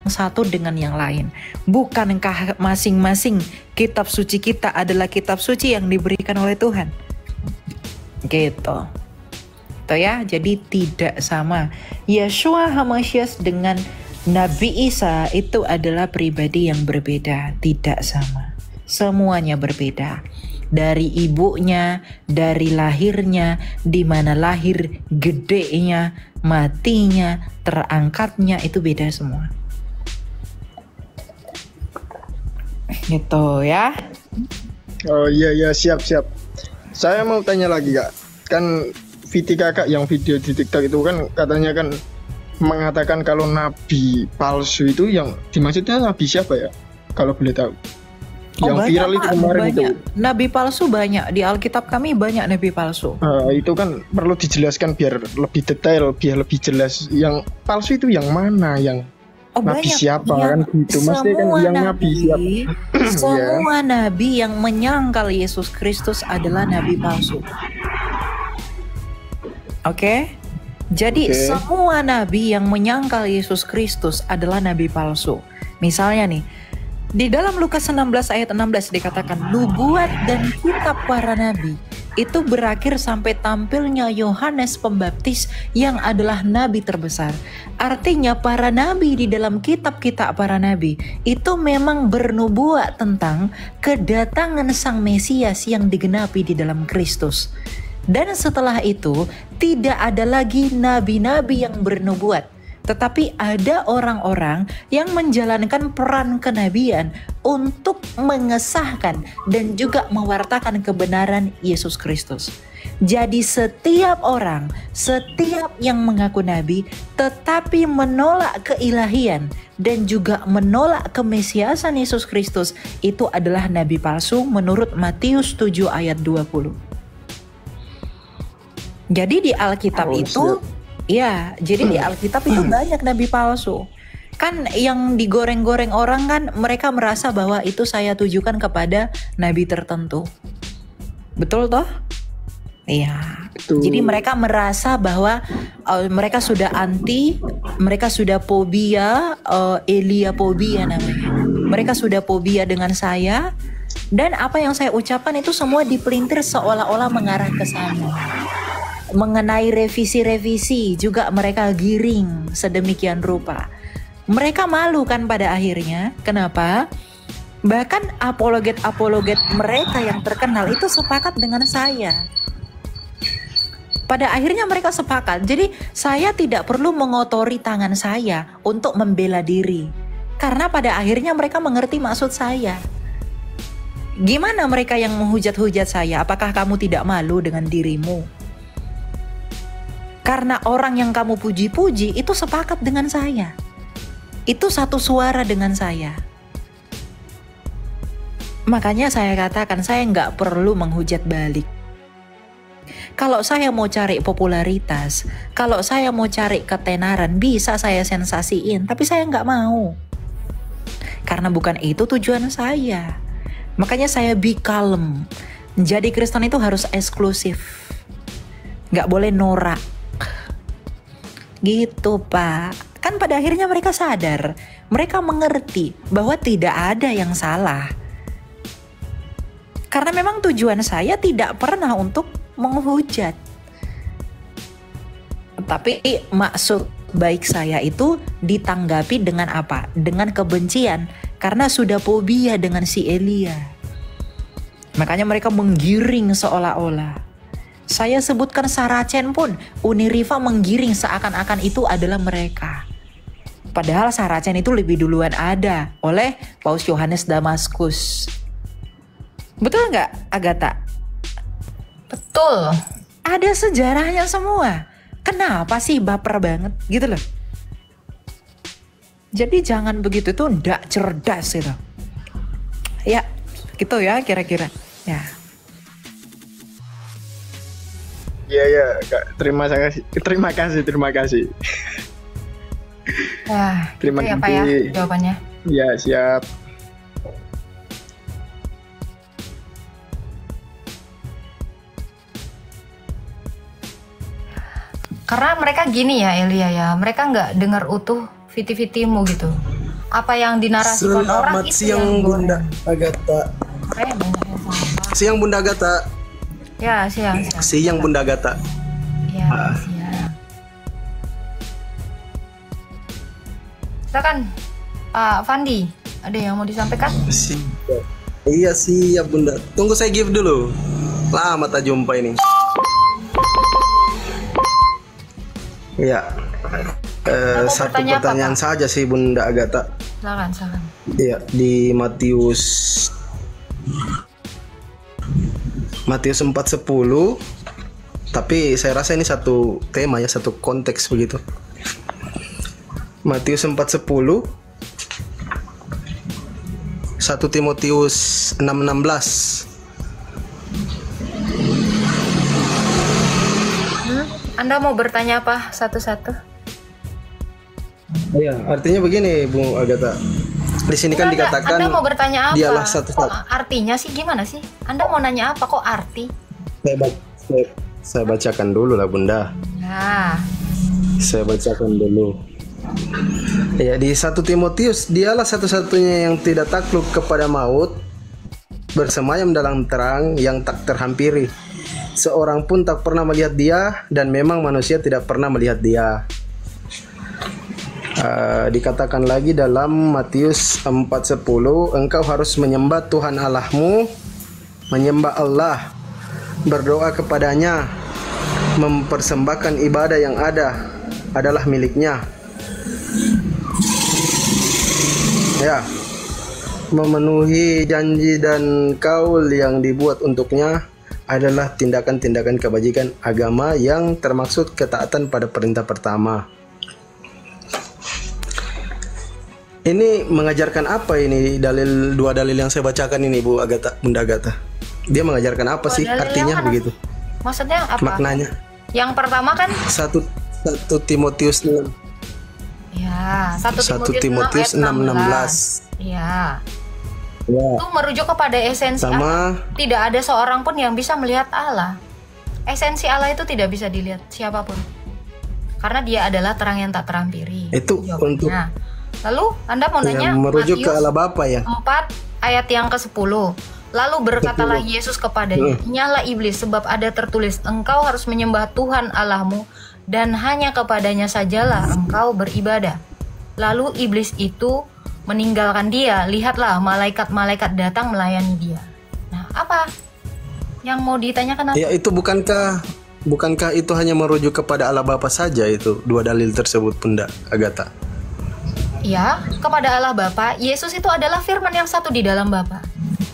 satu dengan yang lain. Bukankah masing-masing kitab suci kita adalah kitab suci yang diberikan oleh Tuhan? Gitu. Tuh ya, jadi tidak sama. Yeshua HaMashiach dengan Nabi Isa itu adalah pribadi yang berbeda, tidak sama. Semuanya berbeda. Dari ibunya, dari lahirnya, di mana lahir, gedenya, matinya, terangkatnya, itu beda semua. Gitu ya. Oh iya siap. Saya mau tanya lagi Kak. Kan Viti Kakak yang video di TikTok itu kan katanya kan mengatakan kalau nabi palsu itu yang dimaksudnya nabi siapa ya? Kalau boleh tahu. Yang banyak, viral itu kemarin banyak. itu. Nabi palsu banyak di Alkitab kami, banyak nabi palsu. Itu kan perlu dijelaskan biar lebih detail, biar lebih jelas. Yang palsu itu yang mana, yang nabi banyak. siapa kan gitu. Maksudnya kan yang nabi siapa? Semua nabi yang menyangkal Yesus Kristus adalah nabi palsu. Oke? Jadi semua nabi yang menyangkal Yesus Kristus adalah nabi palsu. Misalnya nih, di dalam Lukas 16 ayat 16 dikatakan nubuat dan kitab para nabi itu berakhir sampai tampilnya Yohanes Pembaptis yang adalah nabi terbesar. Artinya para nabi di dalam kitab-kitab para nabi itu memang bernubuat tentang kedatangan Sang Mesias yang digenapi di dalam Kristus. Dan setelah itu tidak ada lagi nabi-nabi yang bernubuat. Tetapi ada orang-orang yang menjalankan peran kenabian untuk mengesahkan dan juga mewartakan kebenaran Yesus Kristus. Jadi setiap orang, setiap yang mengaku nabi tetapi menolak keilahian dan juga menolak kemesiasan Yesus Kristus itu adalah nabi palsu menurut Matius 7 ayat 20. Jadi di Alkitab ya, jadi di Alkitab itu banyak nabi palsu. Kan yang digoreng-goreng orang kan mereka merasa bahwa itu saya tujukan kepada nabi tertentu. Betul toh? Iya. Jadi mereka merasa bahwa mereka sudah anti, mereka sudah fobia, Eliaphobia namanya. Mereka sudah fobia dengan saya dan apa yang saya ucapkan itu semua dipelintir seolah-olah mengarah ke sana. Mengenai revisi-revisi juga mereka giring sedemikian rupa. Mereka malu kan pada akhirnya. Kenapa? Bahkan apologet-apologet mereka yang terkenal itu sepakat dengan saya. Pada akhirnya mereka sepakat. Jadi saya tidak perlu mengotori tangan saya untuk membela diri. Karena pada akhirnya mereka mengerti maksud saya. Gimana mereka yang menghujat-hujat saya? Apakah kamu tidak malu dengan dirimu? Karena orang yang kamu puji-puji itu sepakat dengan saya. Itu satu suara dengan saya. Makanya saya katakan saya nggak perlu menghujat balik. Kalau saya mau cari popularitas, kalau saya mau cari ketenaran, bisa saya sensasiin. Tapi saya nggak mau. Karena bukan itu tujuan saya. Makanya saya be calm. Jadi Kristen itu harus eksklusif. Nggak boleh norak. Gitu Pak. Kan pada akhirnya mereka sadar. Mereka mengerti bahwa tidak ada yang salah. Karena memang tujuan saya tidak pernah untuk menghujat. Tapi maksud baik saya itu ditanggapi dengan apa? Dengan kebencian. Karena sudah fobia dengan si Elia. Makanya mereka menggiring seolah-olah. Saya sebutkan Saracen pun, Uniriva menggiring seakan-akan itu adalah mereka. Padahal Saracen itu lebih duluan ada oleh Paus Yohanes Damaskus. Betul nggak, Agatha? Betul. Ada sejarahnya semua. Kenapa sih baper banget gitu loh? Jadi jangan begitu tuh, ndak cerdas gitu. Ya, gitu ya kira-kira. Ya. Iya Kak, terima kasih. Wah, terima kasih. Apa ya jawabannya? Ya siap. Karena mereka gini ya Elia ya, mereka nggak dengar utuh viti-vitimu gitu. apa yang dinarasikan orang Selamat itu siang yang Bunda goreng. Agatha. Banyak yang salah. Siang Bunda Agatha. Ya, siang. Siang Bunda Agatha. Ya, siang. Silakan, Pak Fandi, ada yang mau disampaikan? Siap. Iya siap Bunda. Tunggu saya give dulu. Lama tak jumpa ini. Iya. Satu pertanyaan saja sih Bunda Agatha. Silakan. Iya, di Matius 4:10. Tapi saya rasa ini satu tema ya, satu konteks begitu. Matius 4:10, 1 Timotius 6:16. Anda mau bertanya apa satu-satu? Iya, artinya begini Bu Agatha. Di sini kan dikatakan Anda mau bertanya apa? dialah satu-satu. Artinya sih gimana sih? Anda mau nanya apa kok arti? Saya bacakan dulu lah Bunda. Nah, Saya bacakan dulu. Ya, di 1 Timotius, dialah satu-satunya yang tidak takluk kepada maut, bersemayam dalam terang yang tak terhampiri. Seorang pun tak pernah melihat dia, dan memang manusia tidak pernah melihat dia. Dikatakan lagi dalam Matius 4:10, engkau harus menyembah Tuhan Allahmu, menyembah Allah, berdoa kepadanya, mempersembahkan ibadah yang adalah miliknya. Ya, memenuhi janji dan kaul yang dibuat untuknya adalah tindakan-tindakan kebajikan agama yang termaksud ketaatan pada perintah pertama. Ini mengajarkan apa ini dua dalil yang saya bacakan ini Bu Agatha, Bunda Agatha? Dia mengajarkan apa sih artinya begitu? maksudnya apa? Maknanya. Yang pertama kan 1 Timotius 6. ya, 1 1 Timotius Timotius 6:16. Ya. Ya. Itu merujuk kepada esensi Sama. Allah. Tidak ada seorang pun yang bisa melihat Allah. Esensi Allah itu tidak bisa dilihat siapapun. Karena dia adalah terang yang tak terhampiri. Itu untuk Lalu Anda mau nanya merujuk ke Matius Allah Bapa ya. 4 ayat yang ke-10. Lalu berkatalah Yesus kepadanya, nyala iblis, sebab ada tertulis, engkau harus menyembah Tuhan Allahmu dan hanya kepadanya sajalah engkau beribadah. Lalu iblis itu meninggalkan dia. Lihatlah malaikat-malaikat datang melayani dia. Nah, apa yang mau ditanyakan? Ya, itu bukankah itu hanya merujuk kepada Allah Bapa saja, itu dua dalil tersebut Bunda Agatha? Ya, kepada Allah Bapa. Yesus itu adalah firman yang satu di dalam Bapa.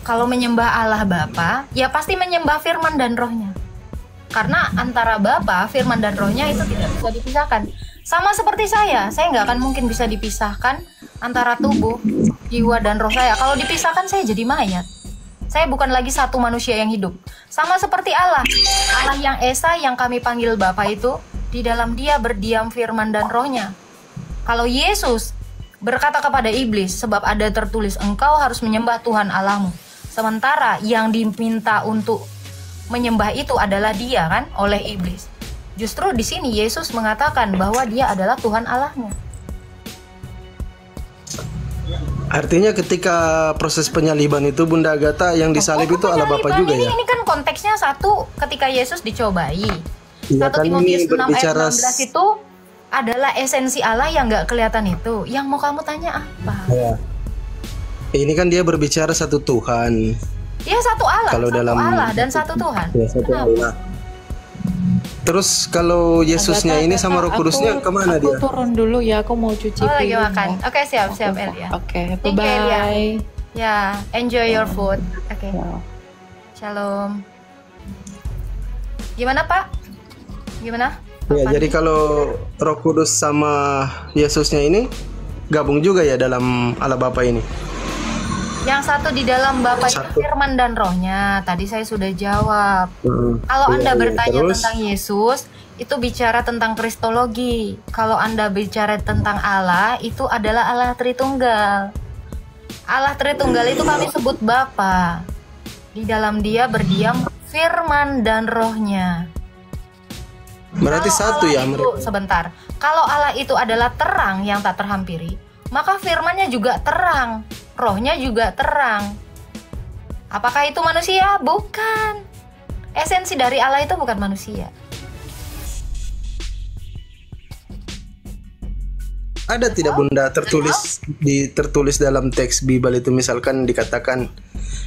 Kalau menyembah Allah Bapa, ya pasti menyembah firman dan rohnya. Karena antara Bapa, firman dan rohnya itu tidak bisa dipisahkan. Sama seperti saya nggak akan mungkin bisa dipisahkan antara tubuh, jiwa, dan roh saya. Kalau dipisahkan saya jadi mayat. Saya bukan lagi satu manusia yang hidup. Sama seperti Allah. Allah yang Esa yang kami panggil Bapa itu, di dalam dia berdiam firman dan rohnya. Kalau Yesus berkata kepada iblis, sebab ada tertulis, engkau harus menyembah Tuhan Allahmu. Sementara yang diminta untuk menyembah itu adalah dia kan, oleh iblis. Justru di sini Yesus mengatakan bahwa dia adalah Tuhan Allahnya. Artinya ketika proses penyaliban itu Bunda Agatha yang disalib itu Allah Bapa juga ya? Ini kan konteksnya satu ketika Yesus dicobai. Ya, 1 kan Timotius 6 ini ayat berbicara 16 itu adalah esensi Allah yang nggak kelihatan itu. Yang mau kamu tanya apa? Ya. Ini kan dia berbicara satu Tuhan. Ya satu Allah, Kalau satu dalam Allah dan satu Tuhan. Ya, satu Kenapa? Allah. Terus kalau Yesusnya ini sama Roh Kudusnya kemana dia? Aku turun dulu ya, aku mau cuci Oh lagi piring makan. ya. Oke siap Elia. Oke, Thank you, Elia. bye. Ya, enjoy your food. Oke. Ya. Shalom. Gimana Pak? Gimana? Ya, jadi kalau Roh Kudus sama Yesusnya ini gabung juga ya dalam Allah Bapa ini. Yang satu di dalam Bapa itu Satu. firman dan rohnya. Tadi saya sudah jawab. Kalau Iya, Anda iya. bertanya Terus? tentang Yesus, itu bicara tentang kristologi. Kalau Anda bicara tentang Allah, itu adalah Allah Tritunggal. Allah Tritunggal itu kami sebut Bapa. Di dalam dia berdiam firman dan rohnya. Berarti Kalau satu Allah ya itu, mereka. sebentar. Kalau Allah itu adalah terang yang tak terhampiri, maka firman-Nya juga terang, rohnya juga terang. Apakah itu manusia? Bukan. Esensi dari Allah itu bukan manusia. Ada tidak Bunda tertulis dalam teks Bible itu, misalkan dikatakan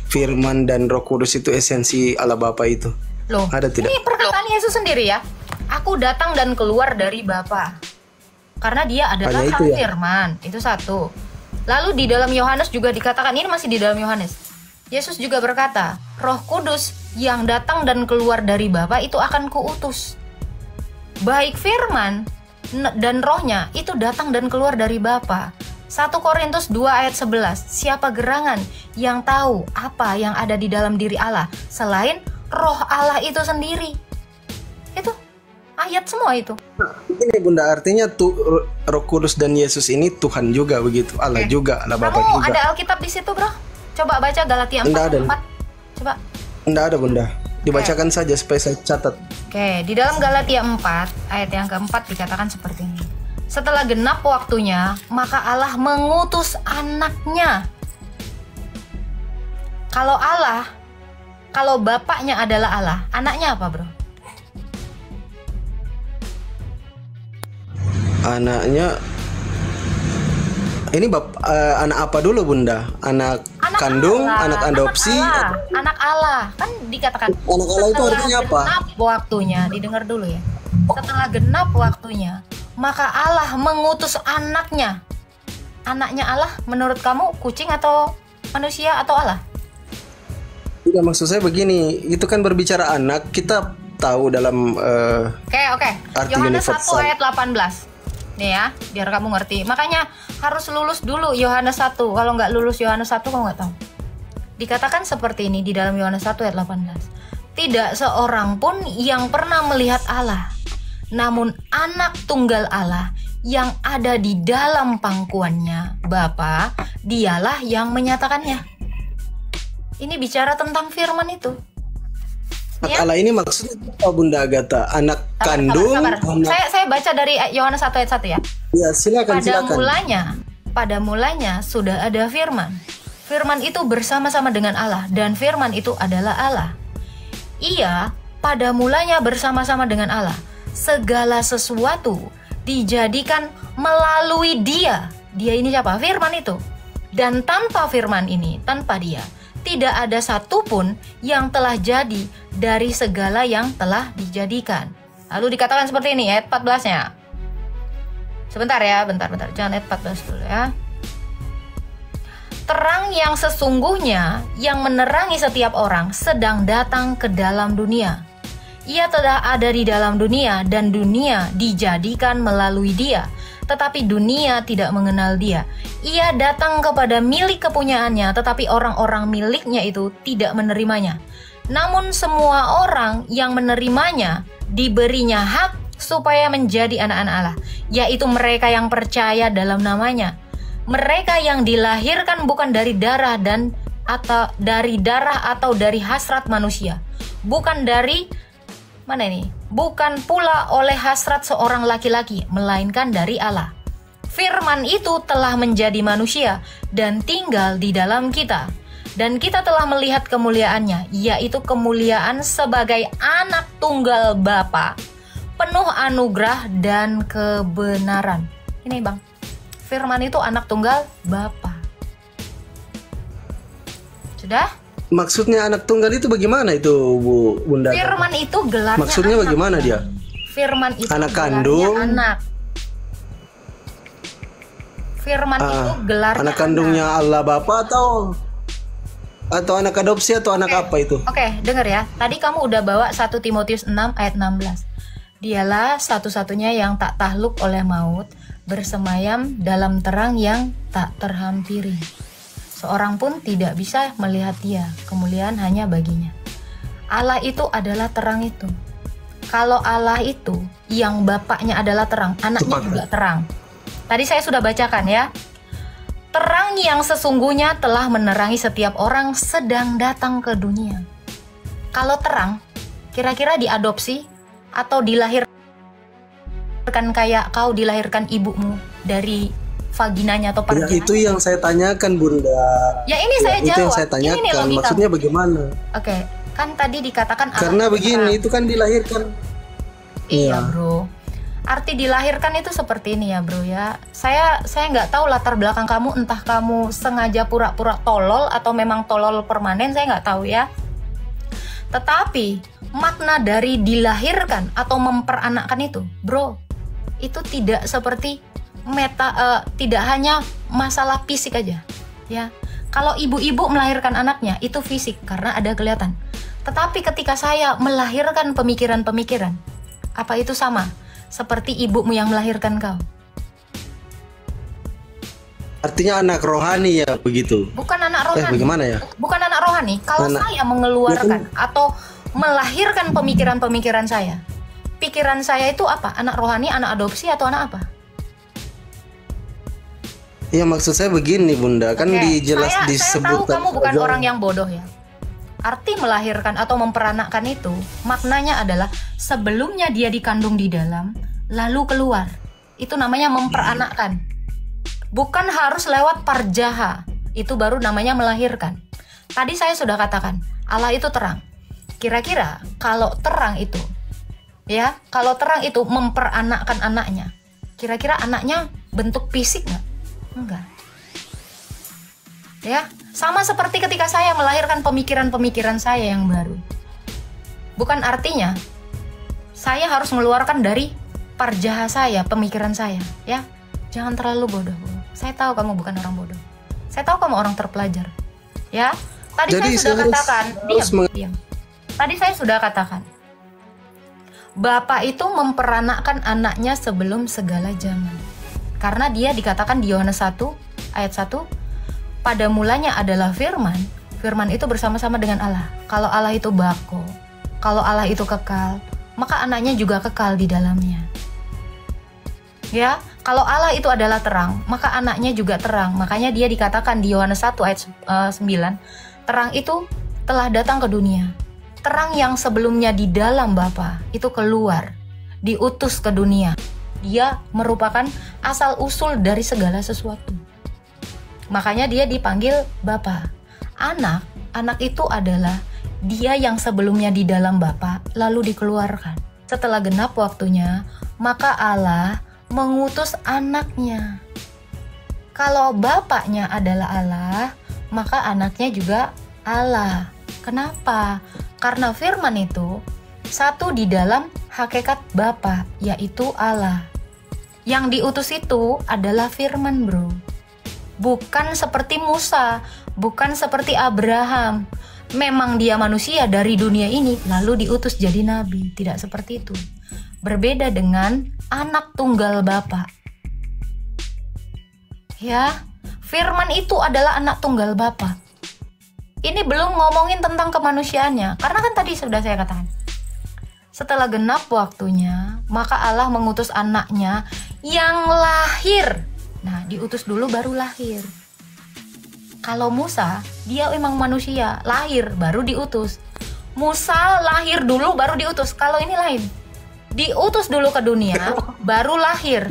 firman dan Roh Kudus itu esensi Allah Bapa itu? Loh, ada tidak? Ini perkataan Yesus sendiri ya. Aku datang dan keluar dari Bapa. Karena dia adalah Hanya itu Sang ya? Firman. Itu satu. Lalu di dalam Yohanes juga dikatakan, ini masih di dalam Yohanes. Yesus juga berkata, Roh Kudus yang datang dan keluar dari Bapa itu akan kuutus. Baik firman dan rohnya itu datang dan keluar dari Bapa. 1 Korintus 2 ayat 11. Siapa gerangan yang tahu apa yang ada di dalam diri Allah selain roh Allah itu sendiri? Itu ayat semua itu. Ini Bunda, artinya Roh Kudus dan Yesus ini Tuhan juga begitu, Allah juga, Allah Bapa Kamu juga. ada Alkitab di situ, Bro? Coba baca Galatia 4 Enggak ada. 4. Coba. Enggak ada Bunda. Dibacakan saja supaya saya catat. Oke, di dalam Galatia 4 ayat yang keempat dikatakan seperti ini. Setelah genap waktunya, maka Allah mengutus anaknya. Kalau bapaknya adalah Allah, anaknya apa, Bro? Anaknya ini anak apa dulu Bunda? Anak kandung, Allah, anak adopsi? anak Allah. Kan dikatakan Anak Allah itu artinya apa? genap waktunya, didengar dulu ya. Setelah genap waktunya, maka Allah mengutus anaknya. Anaknya Allah menurut kamu kucing atau manusia atau Allah? Tidak, maksud saya begini, itu kan berbicara anak, kita tahu dalam Oke. arti Yohanes 1 universal. ayat 18. Nih ya, biar kamu ngerti. Makanya harus lulus dulu Yohanes 1. Kalau nggak lulus Yohanes 1 kamu nggak tahu. Dikatakan seperti ini di dalam Yohanes 1 ayat 18. Tidak seorang pun yang pernah melihat Allah, namun anak tunggal Allah yang ada di dalam pangkuannya Bapa, dialah yang menyatakannya. Ini bicara tentang firman itu. Anak Ya. Allah ini maksudnya apa Bunda Agatha? Anak kandung? Sabar. Anak... Saya baca dari Yohanes 1 ayat 1 ya. Ya, silakan. Pada mulanya sudah ada firman. Firman itu bersama-sama dengan Allah dan firman itu adalah Allah. Ia pada mulanya bersama-sama dengan Allah. Segala sesuatu dijadikan melalui Dia. Dia ini siapa? Firman itu. Dan tanpa firman ini, tanpa Dia, tidak ada satupun yang telah jadi dari segala yang telah dijadikan. Lalu dikatakan seperti ini, ayat 14-nya. Sebentar ya, bentar. Jangan ayat 14 dulu ya. Terang yang sesungguhnya yang menerangi setiap orang sedang datang ke dalam dunia. Ia telah ada di dalam dunia dan dunia dijadikan melalui Dia, tetapi dunia tidak mengenal Dia. Ia datang kepada milik kepunyaannya, tetapi orang-orang miliknya itu tidak menerimanya. Namun semua orang yang menerimanya diberinya hak supaya menjadi anak-anak Allah, yaitu mereka yang percaya dalam namanya. Mereka yang dilahirkan bukan dari darah atau dari hasrat manusia, bukan pula oleh hasrat seorang laki-laki, melainkan dari Allah. Firman itu telah menjadi manusia dan tinggal di dalam kita. Dan kita telah melihat kemuliaannya, yaitu kemuliaan sebagai anak tunggal Bapa, penuh anugerah dan kebenaran. Ini Bang, firman itu anak tunggal Bapa. Sudah? Maksudnya anak tunggal itu bagaimana itu Bunda? Firman itu gelarnya maksudnya anak. bagaimana dia? Firman itu anak gelarnya kandung. anak. Firman itu gelarnya anak kandungnya Allah Bapa atau anak adopsi atau anak apa itu? Oke, dengar ya. Tadi kamu udah bawa 1 Timotius 6 ayat 16. Dialah satu-satunya yang tak takluk oleh maut, bersemayam dalam terang yang tak terhampiri. Seorang pun tidak bisa melihat Dia, kemuliaan hanya baginya. Allah itu adalah terang itu. Kalau Allah itu yang bapaknya adalah terang, anaknya juga terang. Tadi saya sudah bacakan ya. Terang yang sesungguhnya telah menerangi setiap orang sedang datang ke dunia. Kalau terang, kira-kira diadopsi atau dilahirkan kayak kau dilahirkan ibumu dari vaginanya atau Ya, perginanya. itu yang saya tanyakan, Bunda. Ya ini saya Itu yang jawab. saya Ini nih tanyakan. logika. Maksudnya bagaimana? Oke, kan tadi dikatakan Allah Karena itu begini, terang. itu kan dilahirkan. Iya bro, arti dilahirkan itu seperti ini ya bro ya. Saya nggak tahu latar belakang kamu, entah kamu sengaja pura-pura tolol atau memang tolol permanen, saya nggak tahu ya. Tetapi makna dari dilahirkan atau memperanakkan itu, bro, itu tidak seperti tidak hanya masalah fisik aja, ya. Kalau ibu-ibu melahirkan anaknya itu fisik karena ada kelihatan. Tetapi ketika saya melahirkan pemikiran-pemikiran, apa itu sama seperti ibumu yang melahirkan kau? Artinya anak rohani ya begitu. Bukan anak rohani. Bagaimana ya? Bukan anak rohani. Kalau saya mengeluarkan atau melahirkan pemikiran-pemikiran saya, pikiran saya itu apa? Anak rohani, anak adopsi, atau anak apa? Ya maksud saya begini Bunda, kan Saya tahu disebut kamu bukan orang yang bodoh ya. Arti melahirkan atau memperanakkan itu maknanya adalah sebelumnya dia dikandung di dalam, lalu keluar. Itu namanya memperanakkan. Bukan harus lewat parjaha. Itu baru namanya melahirkan. Tadi saya sudah katakan, Allah itu terang. Kira-kira kalau terang itu, ya, kalau terang itu memperanakkan anaknya, kira-kira anaknya bentuk fisik nggak? Enggak. Ya, sama seperti ketika saya melahirkan pemikiran-pemikiran saya yang baru. Bukan artinya saya harus mengeluarkan dari parjaha saya, pemikiran saya, ya. Jangan terlalu bodoh. Saya tahu kamu bukan orang bodoh. Saya tahu kamu orang terpelajar. Ya. Tadi Jadi saya sudah katakan, diam. Tadi saya sudah katakan, Bapak itu memperanakkan anaknya sebelum segala zaman. Karena dia dikatakan di Yohanes 1 ayat 1, pada mulanya adalah firman. Firman itu bersama-sama dengan Allah. Kalau Allah itu bako, kalau Allah itu kekal, maka anaknya juga kekal di dalamnya. Ya, kalau Allah itu adalah terang, maka anaknya juga terang. Makanya dia dikatakan di Yohanes 1 ayat 9, terang itu telah datang ke dunia. Terang yang sebelumnya di dalam Bapa itu keluar, diutus ke dunia. Dia merupakan asal usul dari segala sesuatu. Makanya dia dipanggil Bapa. Anak itu adalah dia yang sebelumnya di dalam Bapa lalu dikeluarkan. Setelah genap waktunya, maka Allah mengutus anaknya. Kalau bapaknya adalah Allah, maka anaknya juga Allah. Kenapa? Karena firman itu satu di dalam hakikat Bapa, yaitu Allah. Yang diutus itu adalah firman, bro. Bukan seperti Musa, bukan seperti Abraham. Memang dia manusia dari dunia ini, lalu diutus jadi nabi. Tidak seperti itu. Berbeda dengan anak tunggal Bapa. Ya, firman itu adalah anak tunggal Bapa. Ini belum ngomongin tentang kemanusiaannya, karena kan tadi sudah saya katakan. Setelah genap waktunya, maka Allah mengutus anaknya yang lahir. Nah, diutus dulu baru lahir. Kalau Musa, dia emang manusia, lahir baru diutus. Musa lahir dulu baru diutus. Kalau ini lain. Diutus dulu ke dunia, baru lahir.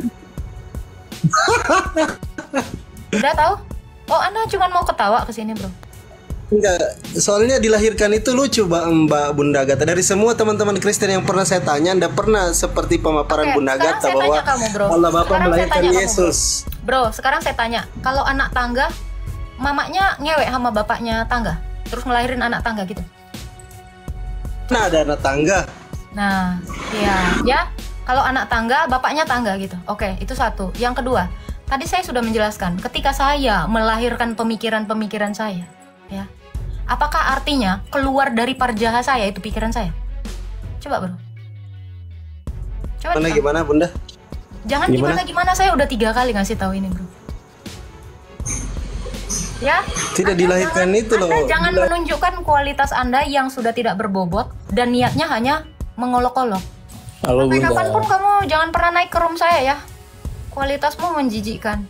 Udah tahu? Oh, Anda cuma mau ketawa ke sini, bro. Enggak, soalnya dilahirkan itu lucu Mbak Bunda Agatha. Dari semua teman-teman Kristen yang pernah saya tanya, Anda pernah seperti pemaparan Bunda Agatha bahwa Allah Bapa melahirkan Yesus. Bro, sekarang saya tanya, kalau anak tangga, mamanya ngewek sama bapaknya tangga, terus ngelahirin anak tangga gitu? Nah, ada anak tangga. Nah, ya. Kalau anak tangga, bapaknya tangga gitu. Oke, itu satu. Yang kedua, tadi saya sudah menjelaskan, ketika saya melahirkan pemikiran-pemikiran saya, ya, apakah artinya keluar dari parjaha saya itu pikiran saya? Coba, bro. Coba. Gimana, Bunda? Jangan gimana, saya udah 3 kali ngasih tahu ini, bro. Ya. Tidak dilahirkan itu loh. Anda jangan menunjukkan kualitas Anda yang sudah tidak berbobot dan niatnya hanya mengolok-olok. Halo, Sampai Bunda. kapanpun kamu jangan pernah naik ke room saya ya. Kualitasmu menjijikkan.